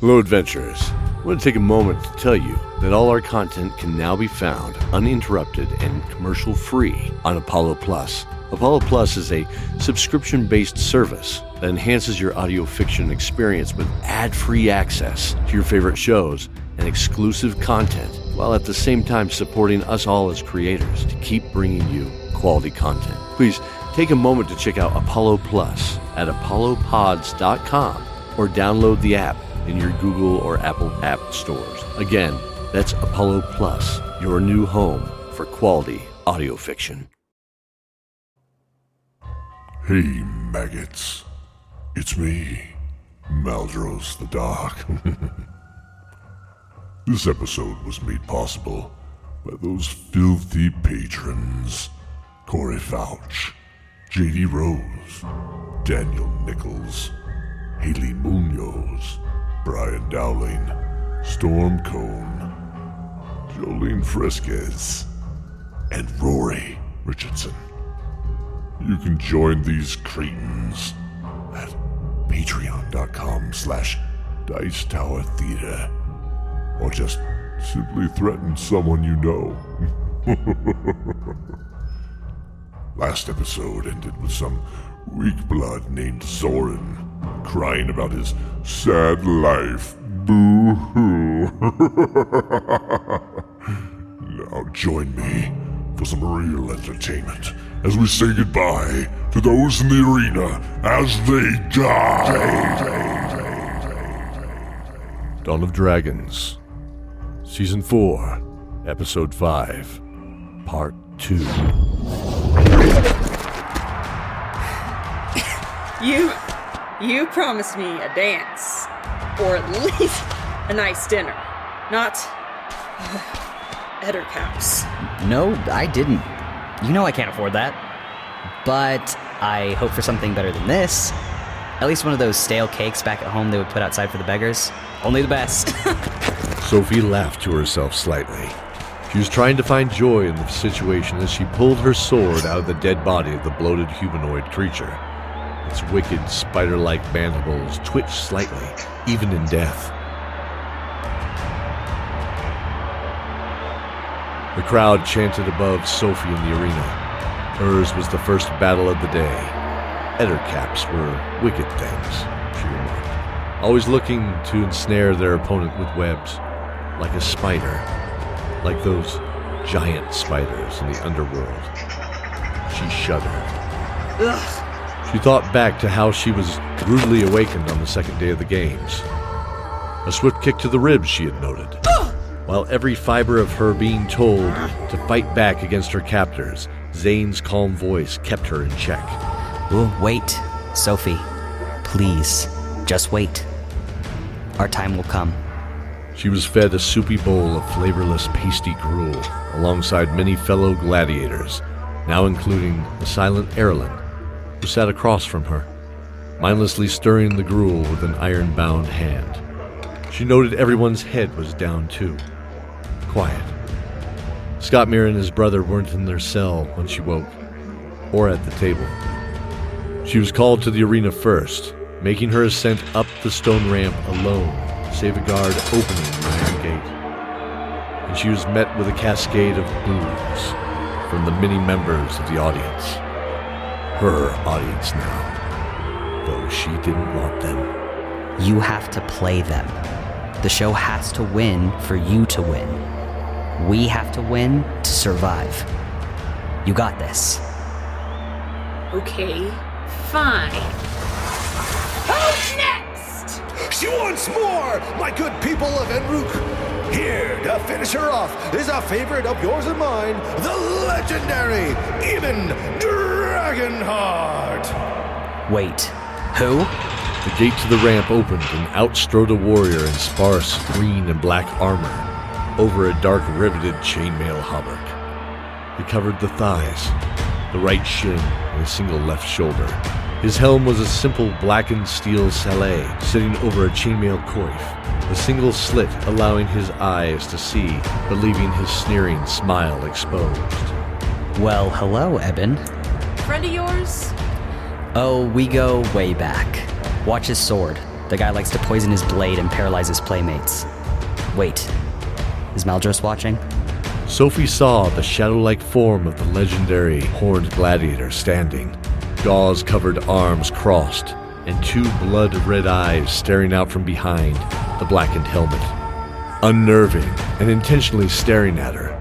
Hello, adventurers. I want to take a moment to tell you that all our content can now be found uninterrupted and commercial-free on Apollo Plus. Apollo Plus is a subscription-based service that enhances your audio fiction experience with ad-free access to your favorite shows and exclusive content, while at the same time supporting us all as creators to keep bringing you quality content. Please take a moment to check out Apollo Plus at apollopods.com or download the app in your Google or Apple app stores. Again, that's Apollo Plus, your new home for quality audio fiction. Hey, maggots. It's me, MALDROS the Dark. This episode was made possible by those filthy patrons: Corey Pfautsch, J.D. Rose, Daniel Nichols, Hayley Muñoz, Brian Dowling, Stormy Cone, Joleen Fresquez, and Rori Christenson. You can join these cretins at patreon.com/Dice Tower Theater, or just simply threaten someone you know. Last episode ended with some weak blood named Zorin crying about his sad life. Boo-hoo. Now join me for some real entertainment as we say goodbye to those in the arena as they die. Dawn of Dragons, Season 4, Episode 5, Part 2. You promised me a dance, or at least a nice dinner, not Edric House. No, I didn't. You know I can't afford that. But I hope for something better than this. At least one of those stale cakes back at home they would put outside for the beggars. Only the best. Sophie laughed to herself slightly. She was trying to find joy in the situation as she pulled her sword out of the dead body of the bloated humanoid creature. Its wicked, spider-like mandibles twitched slightly, even in death. The crowd chanted above Sophie in the arena. Hers was the first battle of the day. Ettercaps were wicked things, she remarked, always looking to ensnare their opponent with webs, like a spider, like those giant spiders in the underworld. She shuddered. Ugh. She thought back to how she was rudely awakened on the second day of the games. A swift kick to the ribs, she had noted. While every fiber of her being told to fight back against her captors, Zane's calm voice kept her in check. Ooh, wait, Sophie. Please, just wait. Our time will come. She was fed a soupy bowl of flavorless pasty gruel, alongside many fellow gladiators, now including the silent ERALIN, who sat across from her, mindlessly stirring the gruel with an iron-bound hand. She noted everyone's head was down too. Quiet. Skotmir and his brother weren't in their cell when she woke, or at the table. She was called to the arena first, making her ascent up the stone ramp alone, save a guard opening the iron gate. And she was met with a cascade of boos from the many members of the audience. Her audience now, though she didn't want them. You have to play them. The show has to win for you to win. We have to win to survive. You got this. Okay, fine. Who's next? She wants more, my good people of Elric. Here to finish her off is a favorite of yours and mine, the legendary, even Dragonheart. Wait, who? The gate to the ramp opened and out strode a warrior in sparse green and black armor over a dark riveted chainmail hauberk. It covered the thighs, the right shin, and a single left shoulder. His helm was a simple blackened steel sallet sitting over a chainmail coif, a single slit allowing his eyes to see, but leaving his sneering smile exposed. Well, hello, Eben. Friend of yours? Oh, we go way back. Watch his sword. The guy likes to poison his blade and paralyze his playmates. Wait, is MALDROS watching? Sophie saw the shadow-like form of the legendary horned gladiator standing, gauze-covered arms crossed, and 2 blood-red eyes staring out from behind the blackened helmet, unnerving and intentionally staring at her,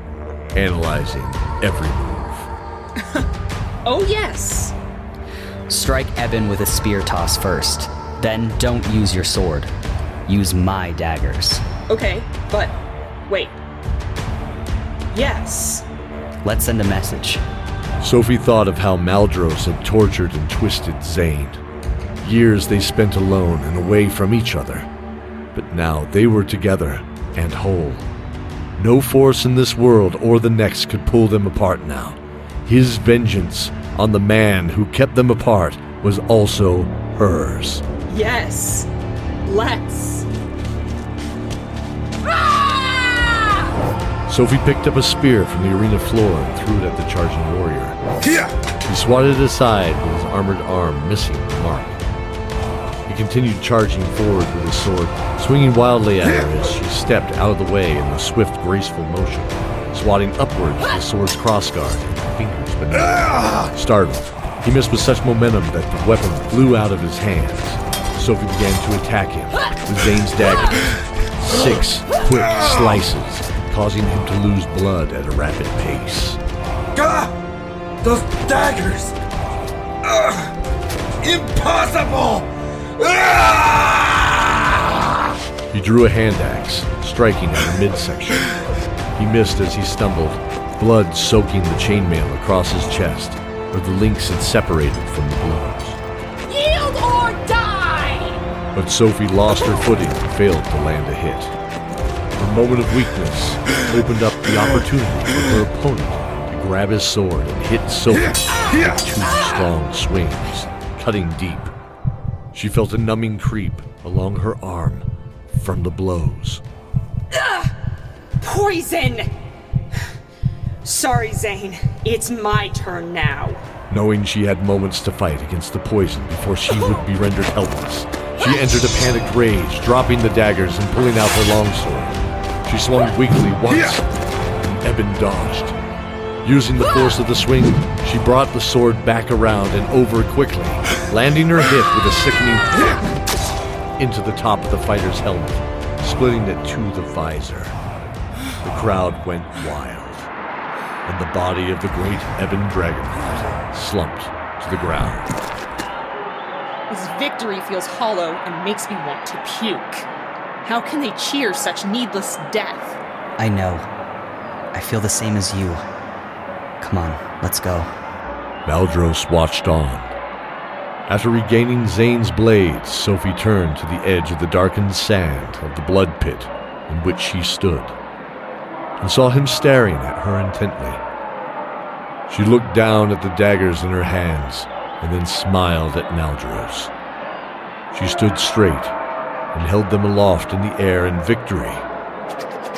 analyzing every move. Oh, yes. Strike Eben with a spear toss first. Then don't use your sword. Use my daggers. Okay, but wait. Yes. Let's send a message. Sophie thought of how MALDROS had tortured and twisted ZANE. Years they spent alone and away from each other. But now they were together and whole. No force in this world or the next could pull them apart now. His vengeance on the man who kept them apart was also hers. Yes. Let's. Sophie picked up a spear from the arena floor and threw it at the charging warrior. He swatted it aside with his armored arm missing the mark. He continued charging forward with his sword, swinging wildly at her as she stepped out of the way in a swift, graceful motion, swatting upwards with the sword's crossguard and fingers beneath. Startled, he missed with such momentum that the weapon flew out of his hands. Sophie began to attack him with ZANE's dagger. 6 quick slices, causing him to lose blood at a rapid pace. Those daggers! Impossible! He drew a hand axe, striking at her midsection. He missed as he stumbled, blood soaking the chainmail across his chest, where the links had separated from the blows. Yield or die! But Sophie lost her footing and failed to land a hit. Her moment of weakness opened up the opportunity for her opponent to grab his sword and hit Sophie with 2 strong swings, cutting deep. She felt a numbing creep along her arm from the blows. Poison! Sorry, ZANE. It's my turn now. Knowing she had moments to fight against the poison before she would be rendered helpless, she entered a panicked rage, dropping the daggers and pulling out her longsword. She swung weakly once, and Eben dodged. Using the force of the swing, she brought the sword back around and over quickly, landing her hit with a sickening thwack into the top of the fighter's helmet, splitting it to the visor. The crowd went wild, and the body of the great Eben Dragonheart slumped to the ground. This victory feels hollow and makes me want to puke. How can they cheer such needless death? I know. I feel the same as you. Come on, let's go. MALDROS watched on. After regaining ZANE's blades, Sophie turned to the edge of the darkened sand of the blood pit in which she stood, and saw him staring at her intently. She looked down at the daggers in her hands, and then smiled at MALDROS. She stood straight and held them aloft in the air in victory,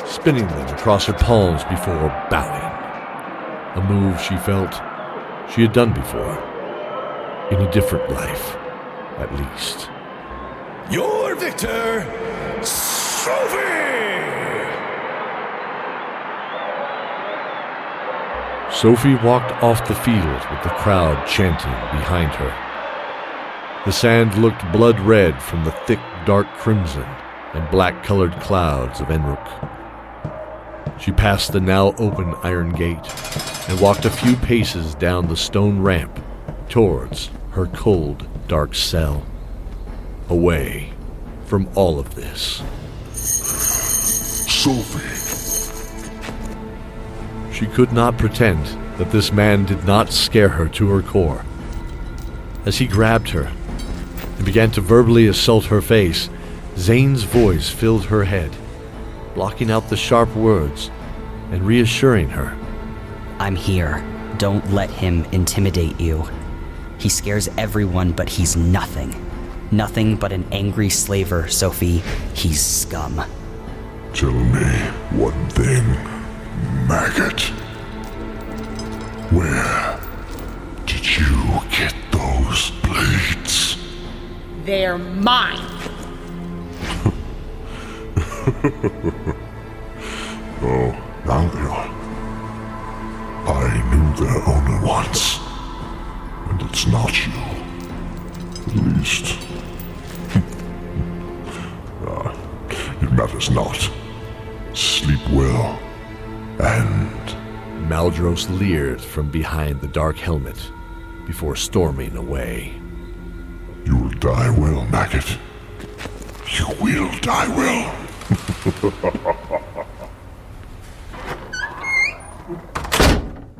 spinning them across her palms before bowing. A move she felt she had done before, in a different life, at least. Your victor, Sophie! Sophie walked off the field with the crowd chanting behind her. The sand looked blood-red from the thick, dark crimson and black-colored clouds of Enruk. She passed the now open iron gate and walked a few paces down the stone ramp towards her cold, dark cell. Away from all of this. Sophie. She could not pretend that this man did not scare her to her core. As he grabbed her and began to verbally assault her face, ZANE's voice filled her head, blocking out the sharp words and reassuring her. I'm here. Don't let him intimidate you. He scares everyone, but he's nothing. Nothing but an angry slaver, Sophie. He's scum. Tell me one thing, maggot. Where did you get those blades? They're mine. Oh, now they are. I knew their owner once, and it's not you. At least... it matters not. Sleep well, and... MALDROS leered from behind the dark helmet before storming away. You will die well, maggot. You will die well.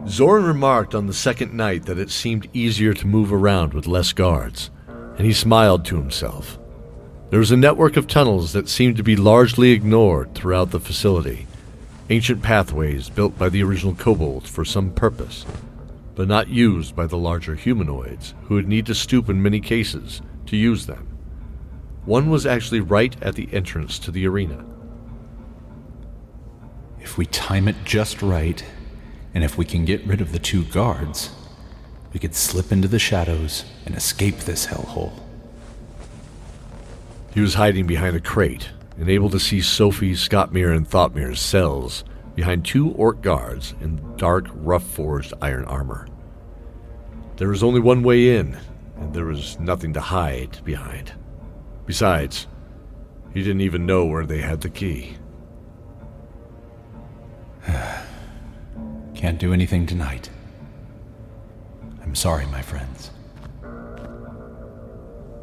Zorin remarked on the second night that it seemed easier to move around with less guards, and he smiled to himself. There was a network of tunnels that seemed to be largely ignored throughout the facility, ancient pathways built by the original kobolds for some purpose, but not used by the larger humanoids who would need to stoop in many cases to use them. One was actually right at the entrance to the arena. If we time it just right, and if we can get rid of the 2 guards, we could slip into the shadows and escape this hellhole. He was hiding behind a crate and able to see Sophie, Skotmir, and THOTMIR's cells behind 2 orc guards in dark, rough-forged iron armor. There was only one way in, and there was nothing to hide behind. Besides, he didn't even know where they had the key. Can't do anything tonight. I'm sorry, my friends.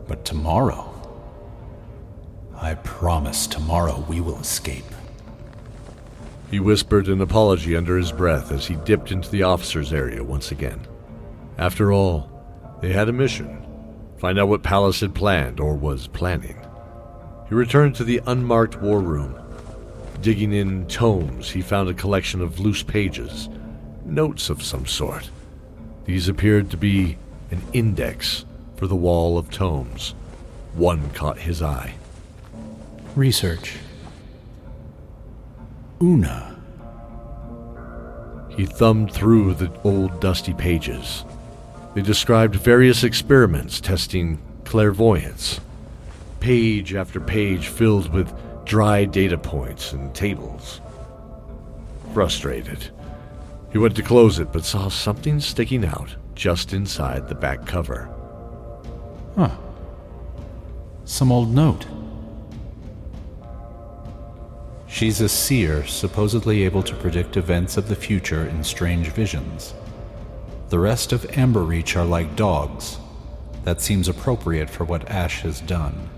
But tomorrow, I promise tomorrow we will escape. He whispered an apology under his breath as he dipped into the officers' area once again. After all, they had a mission. Find out what Pallas had planned or was planning. He returned to the unmarked war room. Digging in tomes, he found a collection of loose pages, notes of some sort. These appeared to be an index for the wall of tomes. One caught his eye. Research. Una. He thumbed through the old dusty pages. They described various experiments testing clairvoyance. Page after page filled with dry data points and tables. Frustrated, he went to close it but saw something sticking out just inside the back cover. Huh. Some old note. She's a seer, supposedly able to predict events of the future in strange visions. The rest of Amberreach are like dogs. That seems appropriate for what Ash has done.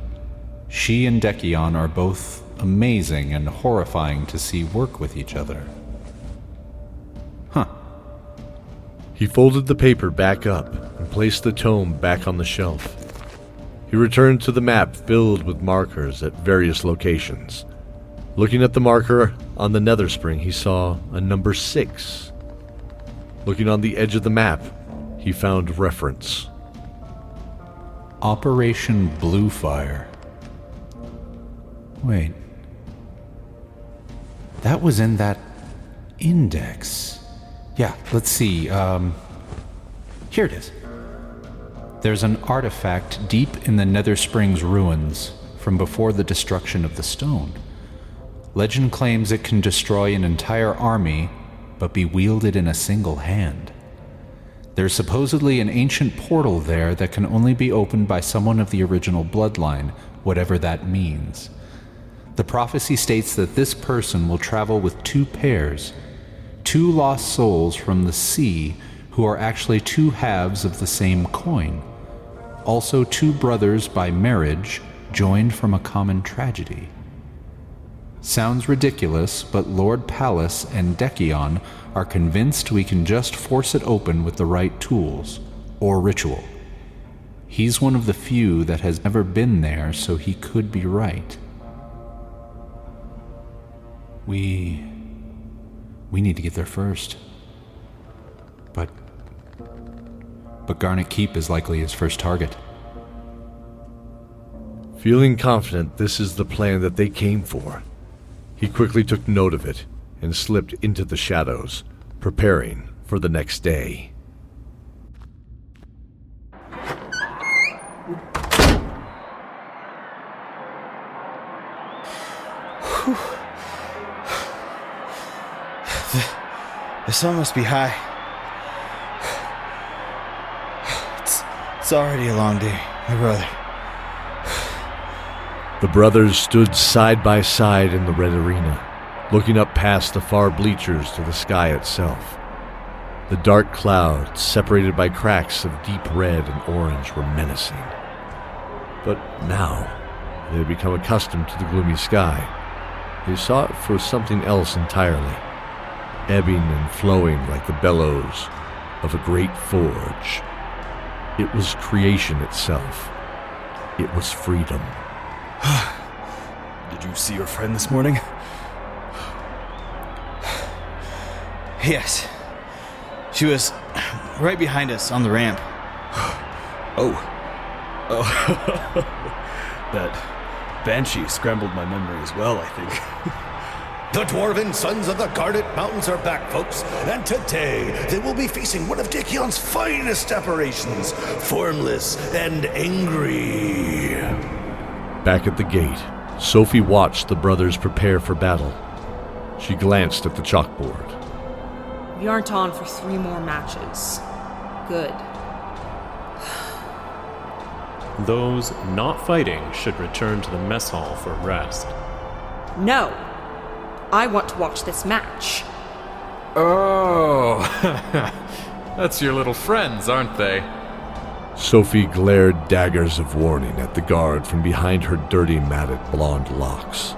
She and Dekion are both amazing and horrifying to see work with each other. Huh. He folded the paper back up and placed the tome back on the shelf. He returned to the map filled with markers at various locations. Looking at the marker on the nether spring, he saw a number 6. Looking on the edge of the map, he found reference. Operation Bluefire. Wait. That was in that index. Yeah, let's see. Here it is. There's an artifact deep in the Nether Springs ruins from before the destruction of the stone. Legend claims it can destroy an entire army, but be wielded in a single hand. There's supposedly an ancient portal there that can only be opened by someone of the original bloodline, whatever that means. The prophecy states that this person will travel with 2 pairs, 2 lost souls from the sea who are actually 2 halves of the same coin. Also 2 brothers by marriage joined from a common tragedy. Sounds ridiculous, but Lord Pallas and Dekion are convinced we can just force it open with the right tools, or ritual. He's one of the few that has never been there, so he could be right. We need to get there first. But Garnet Keep is likely his first target. Feeling confident this is the plan that they came for, he quickly took note of it and slipped into the shadows, preparing for the next day. The sun must be high. It's already a long day, my brother. The brothers stood side by side in the red arena, looking up past the far bleachers to the sky itself. The dark clouds, separated by cracks of deep red and orange, were menacing. But now, they had become accustomed to the gloomy sky. They saw it for something else entirely, ebbing and flowing like the bellows of a great forge. It was creation itself. It was freedom. Did you see your friend this morning? Yes. She was right behind us on the ramp. Oh. That banshee scrambled my memory as well, I think. The Dwarven Sons of the Guarded Mountains are back, folks, and today they will be facing one of Dickyon's finest apparitions, formless and angry. Back at the gate, Sophie watched the brothers prepare for battle. She glanced at the chalkboard. We aren't on for 3 more matches. Good. Those not fighting should return to the mess hall for rest. No. I want to watch this match. Oh, that's your little friends, aren't they? Sophie glared daggers of warning at the guard from behind her dirty, matted blonde locks.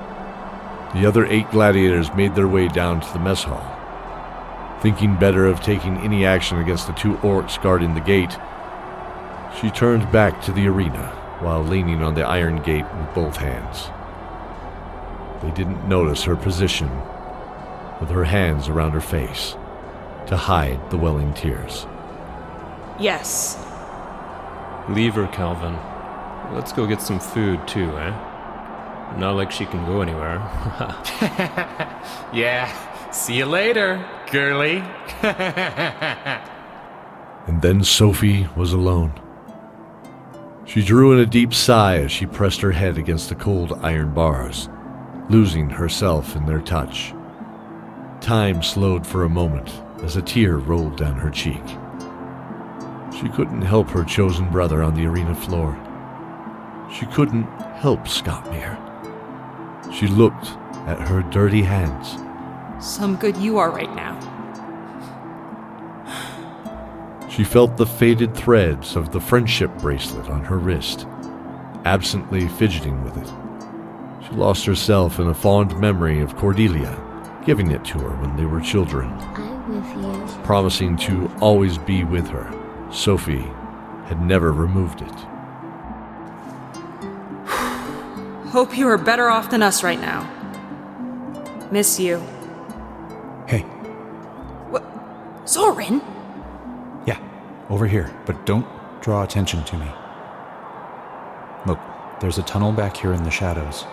The other 8 gladiators made their way down to the mess hall. Thinking better of taking any action against the 2 orcs guarding the gate, she turned back to the arena while leaning on the iron gate with both hands. They didn't notice her position, with her hands around her face, to hide the welling tears. Yes. Leave her, Calvin. Let's go get some food too, eh? Not like she can go anywhere. Yeah, see you later, girly. And then Sophie was alone. She drew in a deep sigh as she pressed her head against the cold iron bars, losing herself in their touch. Time slowed for a moment as a tear rolled down her cheek. She couldn't help her chosen brother on the arena floor. She couldn't help Skotmir. She looked at her dirty hands. Some good you are right now. She felt the faded threads of the friendship bracelet on her wrist, absently fidgeting with it. She lost herself in a fond memory of Cordelia giving it to her when they were children. I'm with you. Promising to always be with her, Sophie had never removed it. Hope you are better off than us right now. Miss you. Hey, What? Zorin? yeah, over here, but don't draw attention to me. Look, there's a tunnel back here in the shadows.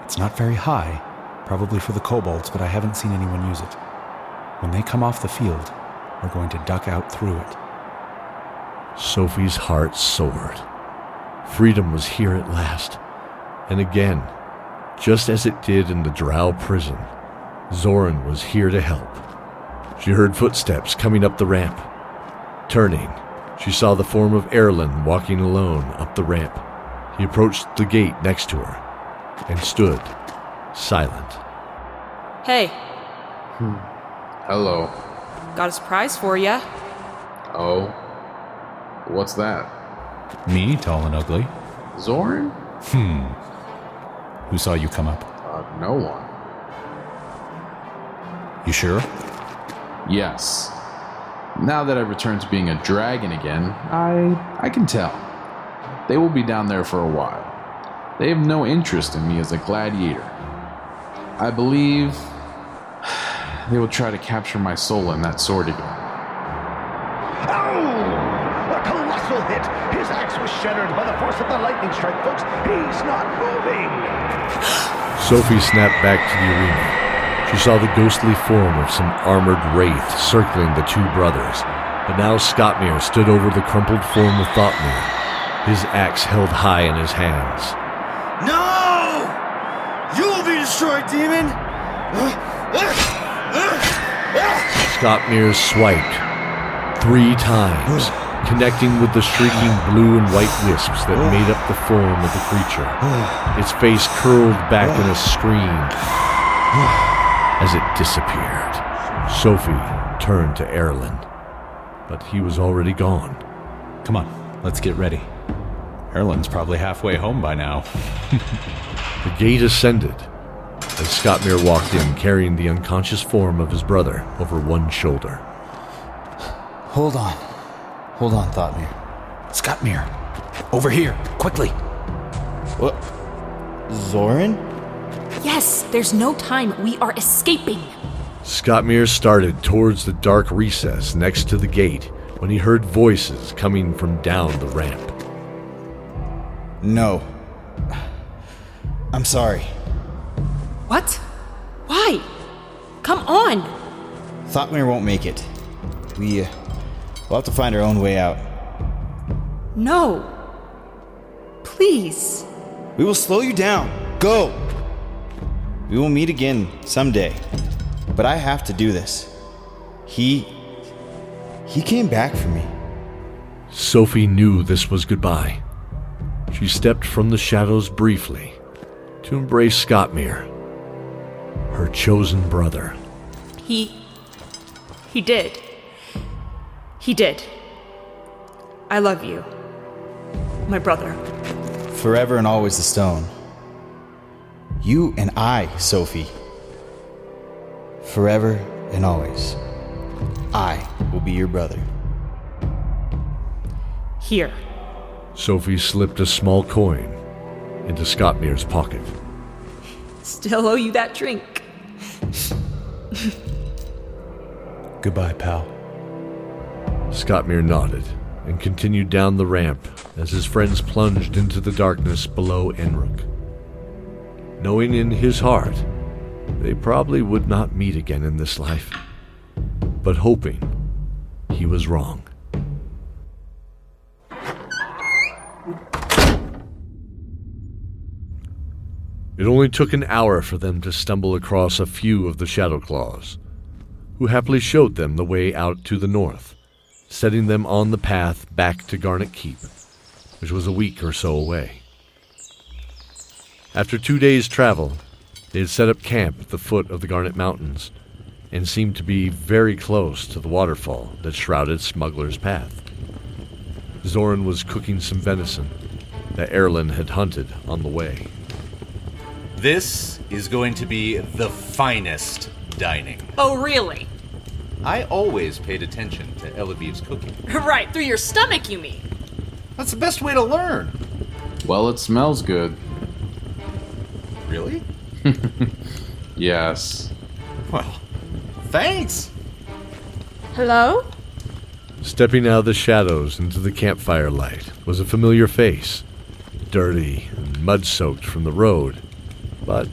It's not very high, probably for the kobolds, but I haven't seen anyone use it. When they come off the field, we're going to duck out through it. Sophie's heart soared. Freedom was here at last. And again, just as it did in the Drow prison, Zorin was here to help. She heard footsteps coming up the ramp. Turning, she saw the form of ERALIN walking alone up the ramp. He approached the gate next to her and stood, silent. Hey, Hello. got a surprise for ya. Oh? What's that? Me, tall and ugly. Zorin? Who saw you come up? No one. You sure? Yes. Now that I've returned to being a dragon again, I can tell. They will be down there for a while. They have no interest in me as a gladiator. I believe they will try to capture my soul in that sword again. Ow! A colossal hit! His axe was shattered by the force of the lightning strike, folks. He's not moving! Sophie snapped back to the arena. She saw the ghostly form of some armored wraith circling the 2 brothers, but now Skotmir stood over the crumpled form of THOTMIR, his axe held high in his hands. No! You will be destroy, demon! Skotmir swiped 3 times, connecting with the shrieking blue and white wisps that made up the form of the creature. Its face curled back in a scream as it disappeared. Sophie turned to ERALIN, but he was already gone. Come on, let's get ready. ERALIN's probably halfway home by now. The gate ascended as Skotmir walked in, carrying the unconscious form of his brother over one shoulder. Hold on, THOTMIR. Skotmir, over here, quickly. What? Zorin? Yes, there's no time. We are escaping. Skotmir started towards the dark recess next to the gate when he heard voices coming from down the ramp. No. I'm sorry. What? Why? Come on! THOTMIR won't make it. We'll have to find our own way out. No. Please. We will slow you down. Go! We will meet again someday. But I have to do this. He came back for me. Sophie knew this was goodbye. She stepped from the shadows briefly to embrace Skotmir, her chosen brother. He did. He did. I love you, my brother. Forever and always the stone. You and I, Sophie. Forever and always. I will be your brother. Here. Sophie slipped a small coin into Skotmir's pocket. Still owe you that drink. Goodbye, pal. Skotmir nodded and continued down the ramp as his friends plunged into the darkness below Elric. Knowing in his heart they probably would not meet again in this life, but hoping he was wrong. It only took an hour for them to stumble across a few of the Shadow Claws, who happily showed them the way out to the north, setting them on the path back to Garnet Keep, which was a week or so away. After 2 days' travel, they had set up camp at the foot of the Garnet Mountains and seemed to be very close to the waterfall that shrouded Smuggler's Path. Zorin was cooking some venison that ERALIN had hunted on the way. This is going to be the finest dining. Oh, really? I always paid attention to Eleviv's cooking. Right, through your stomach, you mean? That's the best way to learn. Well, it smells good. Really? Yes. Well, thanks. Hello? Stepping out of the shadows into the campfire light was a familiar face, dirty and mud-soaked from the road, but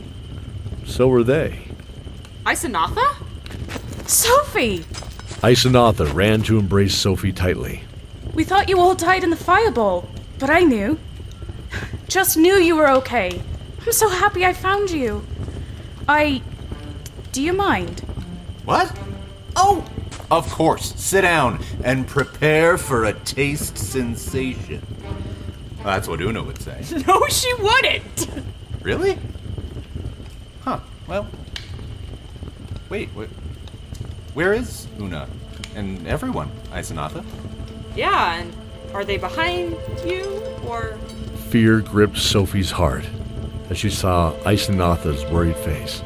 so were they. ISENATHA? Sophie! ISENATHA ran to embrace Sophie tightly. We thought you all died in the fireball, but I knew. Just knew you were okay. I'm so happy I found you. Do you mind? What? Oh, of course. Sit down and prepare for a taste sensation. That's what Una would say. No, she wouldn't! Really? Huh, well... Wait, where is Una? And everyone, ISENATHA? Yeah, and are they behind you, or...? Fear gripped Sophie's heart as she saw ISENATHA's worried face.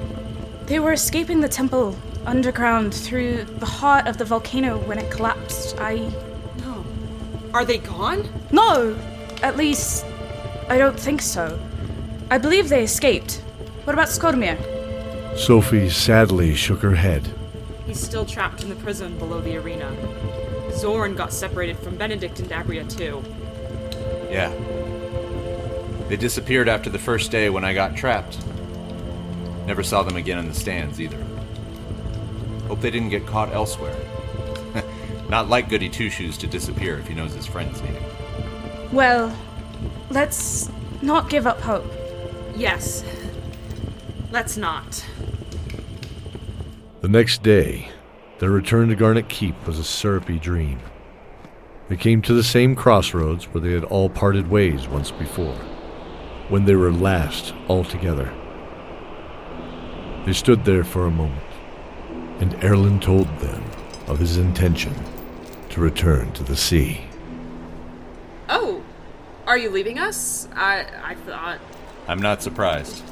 They were escaping the temple underground through the heart of the volcano when it collapsed. No. Are they gone? No! At least, I don't think so. I believe they escaped. What about Skotmir? Sophie sadly shook her head. He's still trapped in the prison below the arena. Zorin got separated from Benedict and Dagria too. Yeah. They disappeared after the first day when I got trapped. Never saw them again in the stands either. Hope they didn't get caught elsewhere. Not like Goody Two-Shoes to disappear if he knows his friends need him. Well, let's not give up hope. Yes. let's not. The next day, their return to Garnet Keep was a syrupy dream. They came to the same crossroads where they had all parted ways once before, when they were last all together. They stood there for a moment, and ERALIN told them of his intention to return to the sea. Oh, are you leaving us? I thought... I'm not surprised.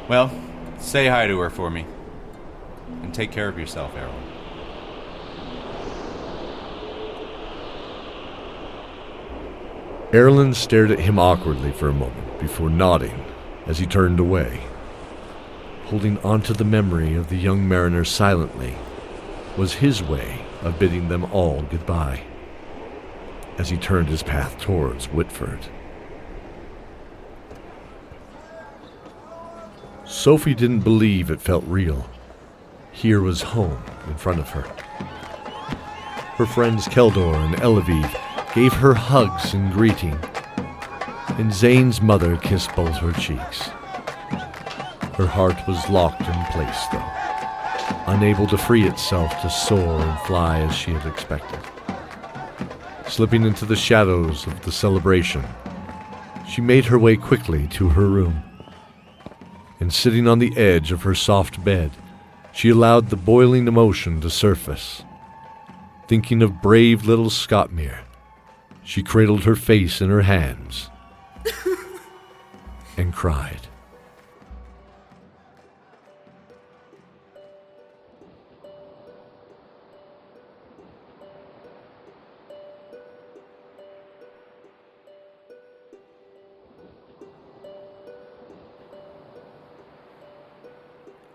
Well, say hi to her for me. And take care of yourself, ERALIN. ERALIN stared at him awkwardly for a moment before nodding as he turned away. Holding onto the memory of the young mariner silently was his way of bidding them all goodbye as he turned his path towards Whitford. Sophie didn't believe it felt real. Here was home in front of her. Her friends KELDOR and Elviv gave her hugs in greeting, and ZANE's mother kissed both her cheeks. Her heart was locked in place, though, unable to free itself to soar and fly as she had expected. Slipping into the shadows of the celebration, she made her way quickly to her room. And sitting on the edge of her soft bed, she allowed the boiling emotion to surface. Thinking of brave little Skotmir, she cradled her face in her hands and cried.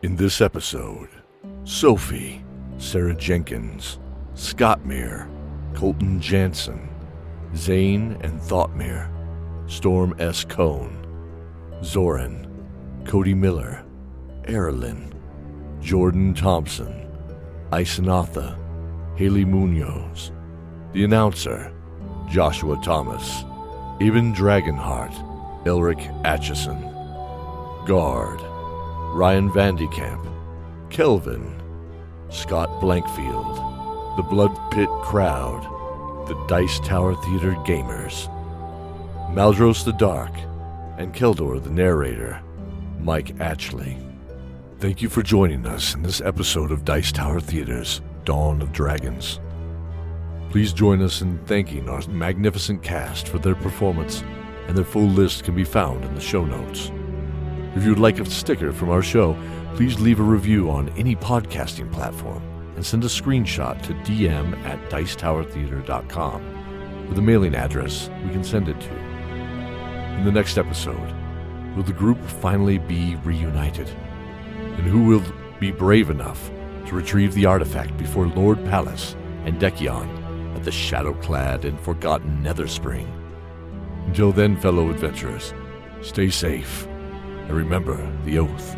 In this episode, Sophie, Sarah Jenkins, Skotmir, Colten Janssenn, ZANE and THOTMIR, Storm S. Cone, Zorin, Cody Miller, ERALIN, Jordan Thompson, ISENATHA, Hayley Muñoz, the announcer, Joshua Thomas, Ibn DRAGONHEART, Elric Atchison, Guard, Ryan VanDeKamp, KEHLVAN, Scott Blankfield, the BLOODPIT crowd, the Dice Tower Theater gamers, MALDROS the Dark, and KELDOR the narrator, Mike Atchley. Thank you for joining us in this episode of Dice Tower Theater's Dawn of Dragons. Please join us in thanking our magnificent cast for their performance, and their full list can be found in the show notes. If you would like a sticker from our show, please leave a review on any podcasting platform and send a screenshot to dm@dicetowertheater.com with a mailing address we can send it to. In the next episode, will the group finally be reunited? And who will be brave enough to retrieve the artifact before Lord Pallas and Dekion at the shadow-clad and forgotten Netherspring? Until then, fellow adventurers, stay safe. And remember the oath.